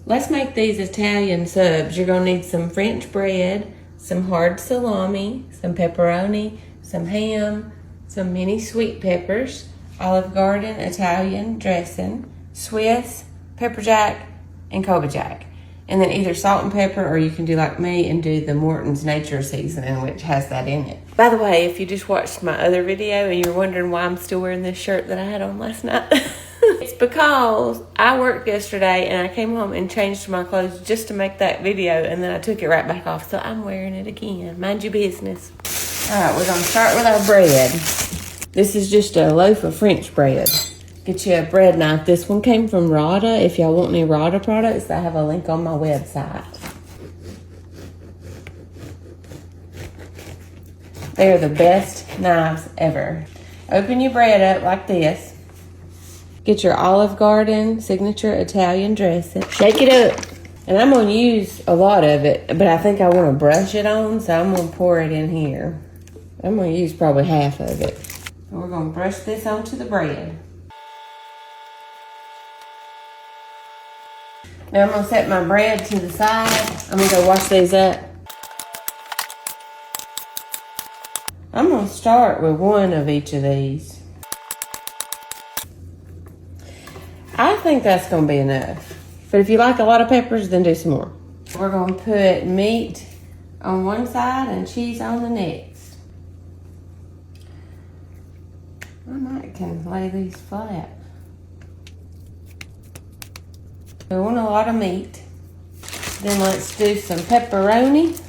Let's make these Italian subs. You're gonna need some French bread, some hard salami, some pepperoni, some ham, some mini sweet peppers, Olive Garden Italian dressing, Swiss, pepper jack, and Kobe jack. And then either salt and pepper, or you can do like me and do the Morton's Nature Seasoning, which has that in it. By the way, if you just watched my other video and you're wondering why I'm still wearing this shirt that I had on last night, it's because I worked yesterday and I came home and changed my clothes just to make that video, and then I took it right back off. So I'm wearing it again. Mind your business. All right, we're gonna start with our bread. This is just a loaf of French bread. Get you a bread knife. This one came from Rada. If y'all want any Rada products, I have a link on my website. They are the best knives ever. Open your bread up like this. Get your Olive Garden signature Italian dressing. Shake it up. And I'm going to use a lot of it, but I think I want to brush it on, so I'm going to pour it in here. I'm going to use probably half of it. And we're going to brush this onto the bread. Now I'm going to set my bread to the side. I'm going to go wash these up. I'm going to start with one of each of these. I think that's going to be enough. But if you like a lot of peppers, then do some more. We're going to put meat on one side and cheese on the next. I might can lay these flat. We want a lot of meat. Then let's do some pepperoni.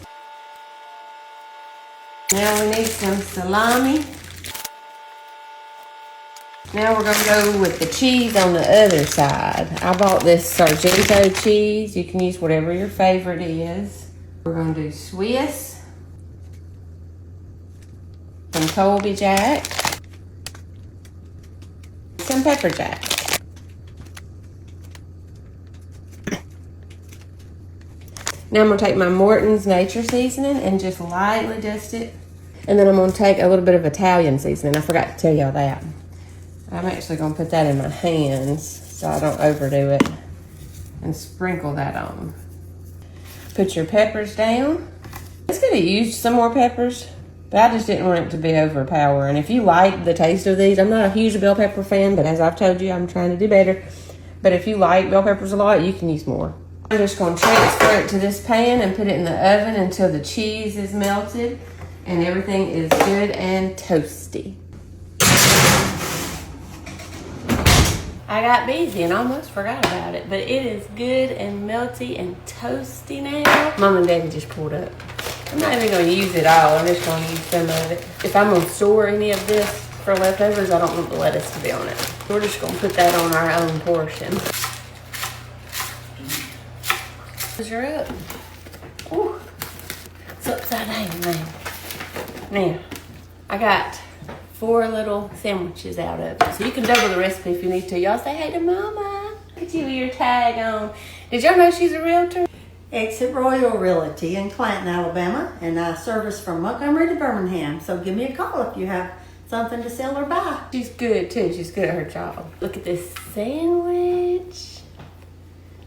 Now we need some salami. Now we're gonna go with the cheese on the other side. I bought this Sargento cheese. You can use whatever your favorite is. We're gonna do Swiss, some Colby Jack, some pepper jack. Now I'm gonna take my Morton's Nature Seasoning and just lightly dust it. And then I'm gonna take a little bit of Italian seasoning. I forgot to tell y'all that. I'm actually gonna put that in my hands so I don't overdo it. And sprinkle that on. Put your peppers down. I was gonna use some more peppers, but I just didn't want it to be overpowering. If you like the taste of these, I'm not a huge bell pepper fan, but as I've told you, I'm trying to do better. But if you like bell peppers a lot, you can use more. I'm just going to transfer it to this pan and put it in the oven until the cheese is melted and everything is good and toasty. I got busy and almost forgot about it, but it is good and melty and toasty now. Mom and Daddy just pulled up. I'm not even going to use it all. I'm just going to use some of it. If I'm going to store any of this for leftovers, I don't want the lettuce to be on it. We're just going to put that on our own portion. You're up. Ooh, it's upside down, man. Now, I got 4 little sandwiches out of it. So you can double the recipe if you need to. Y'all say hey to Mama. Look at you with your tag on. Did y'all know she's a realtor? Exit Royal Realty in Clanton, Alabama, and I service from Montgomery to Birmingham. So give me a call if you have something to sell or buy. She's good too. She's good at her job. Look at this sandwich.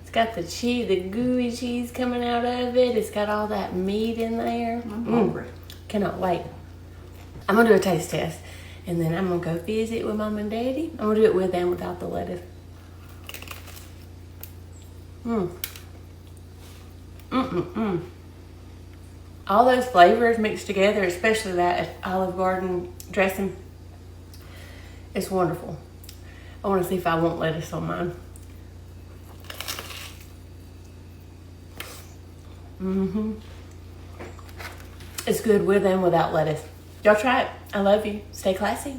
It's got the cheese, the gooey cheese coming out of it. It's got all that meat in there. I'm hungry. Cannot wait. I'm gonna do a taste test, and then I'm gonna go visit with Mom and Daddy. I'm gonna do it with and without the lettuce. All those flavors mixed together, especially that Olive Garden dressing, it's wonderful. I want to see if I want lettuce on mine. It's good with and without lettuce. Y'all try it. I love you. Stay classy.